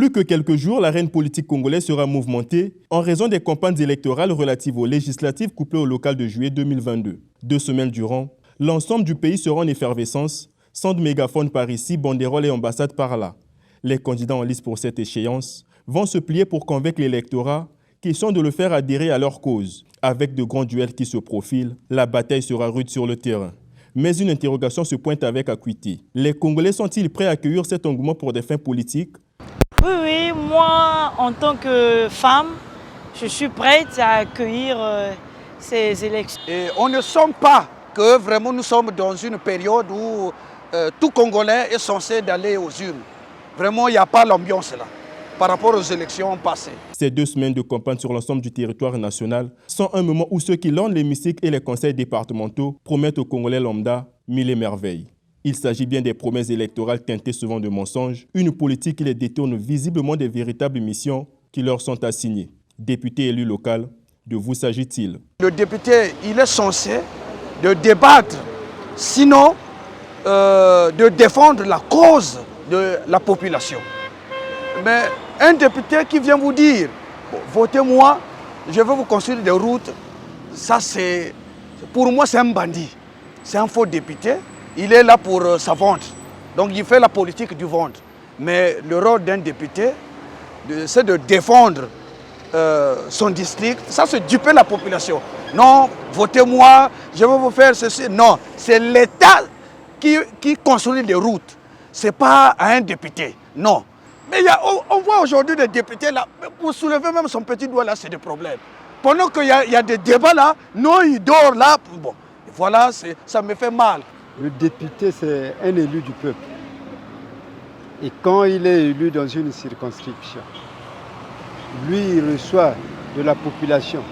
Plus que quelques jours, l'arène politique congolaise sera mouvementée en raison des campagnes électorales relatives aux législatives couplées au local de juillet 2022. 2 semaines durant, l'ensemble du pays sera en effervescence, sans de mégaphones par ici, banderoles et ambassades par là. Les candidats en lice pour cette échéance vont se plier pour convaincre l'électorat qui sont de le faire adhérer à leur cause. Avec de grands duels qui se profilent, la bataille sera rude sur le terrain. Mais une interrogation se pointe avec acuité. Les Congolais sont-ils prêts à accueillir cet engouement pour des fins politiques? Oui, moi, en tant que femme, je suis prête à accueillir ces élections. Et on ne sent pas que vraiment nous sommes dans une période où tout Congolais est censé aller aux urnes. Vraiment, il n'y a pas l'ambiance là, par rapport aux élections passées. Ces 2 semaines de campagne sur l'ensemble du territoire national sont un moment où ceux qui lorgnent l'hémicycle et les conseils départementaux promettent aux Congolais lambda mille et merveilles. Il s'agit bien des promesses électorales teintées souvent de mensonges, une politique qui les détourne visiblement des véritables missions qui leur sont assignées. Député élu local, de vous s'agit-il? Le député, il est censé de débattre, sinon de défendre la cause de la population. Mais un député qui vient vous dire, votez-moi, je vais vous construire des routes, ça c'est, pour moi c'est un bandit, c'est un faux député. Il est là pour sa vente, donc il fait la politique du vente. Mais le rôle d'un député, c'est de défendre son district, ça c'est duper la population. Non, votez-moi, je vais vous faire ceci. Non, c'est l'État qui construit les routes, ce n'est pas à un député, non. Mais on voit aujourd'hui des députés là, pour soulever même son petit doigt là, c'est des problèmes. Pendant qu'il y a des débats là, non, il dort là, bon, voilà, ça me fait mal. Le député, c'est un élu du peuple. Et quand il est élu dans une circonscription, lui, il reçoit de la population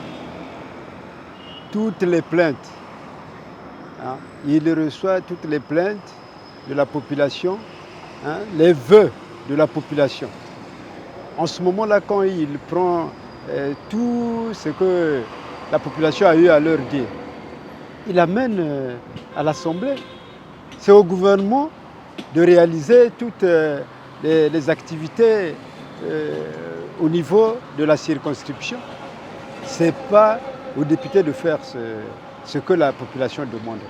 toutes les plaintes. Hein? Il reçoit toutes les plaintes de la population, hein? Les vœux de la population. En ce moment-là, quand il prend tout ce que la population a eu à leur dire, il amène à l'Assemblée. C'est au gouvernement de réaliser toutes les activités au niveau de la circonscription. Ce n'est pas aux députés de faire ce que la population demande.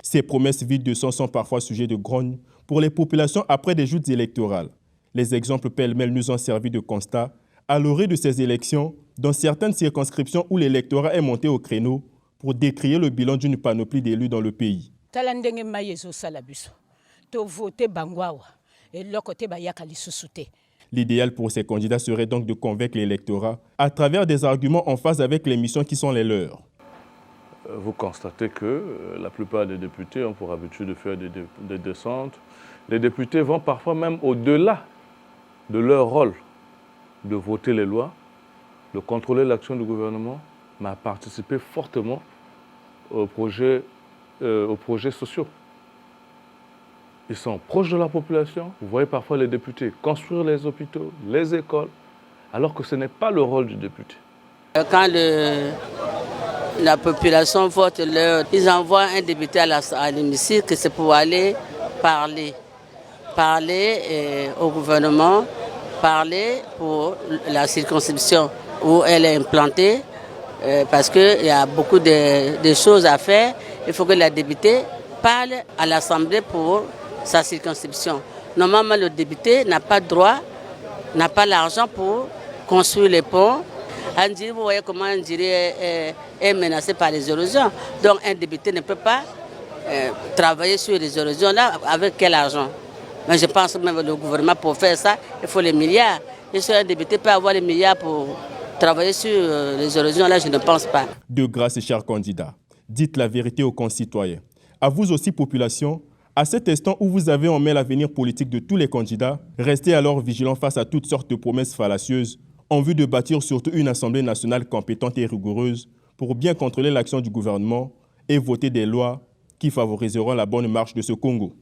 Ces promesses vides de sens sont parfois sujets de grogne pour les populations après des joutes électorales. Les exemples pêle-mêle nous ont servi de constat à l'orée de ces élections dans certaines circonscriptions où l'électorat est monté au créneau pour décrier le bilan d'une panoplie d'élus dans le pays. L'idéal pour ces candidats serait donc de convaincre l'électorat à travers des arguments en phase avec les missions qui sont les leurs. Vous constatez que la plupart des députés ont pour habitude de faire des descentes. Les députés vont parfois même au-delà de leur rôle de voter les lois, de contrôler l'action du gouvernement, mais à participer fortement aux projets sociaux. Ils sont proches de la population. Vous voyez parfois les députés construire les hôpitaux, les écoles, alors que ce n'est pas le rôle du député. Quand la population vote, ils envoient un député à l'hémicycle, c'est pour aller parler au gouvernement, parler pour la circonscription où elle est implantée, parce qu'il y a beaucoup de choses à faire. Il faut que la députée parle à l'Assemblée pour sa circonscription. Normalement, le député n'a pas droit, n'a pas l'argent pour construire les ponts. Andiri, vous voyez comment Andiri est menacé par les érosions. Donc un député ne peut pas travailler sur les érosions là avec quel argent? Mais je pense même que le gouvernement pour faire ça, il faut les milliards. Et si un député peut avoir les milliards pour travailler sur les érosions là, je ne pense pas. De grâce, chers candidats, dites la vérité aux concitoyens. À vous aussi, population, à cet instant où vous avez en main l'avenir politique de tous les candidats, restez alors vigilants face à toutes sortes de promesses fallacieuses en vue de bâtir surtout une Assemblée nationale compétente et rigoureuse pour bien contrôler l'action du gouvernement et voter des lois qui favoriseront la bonne marche de ce Congo.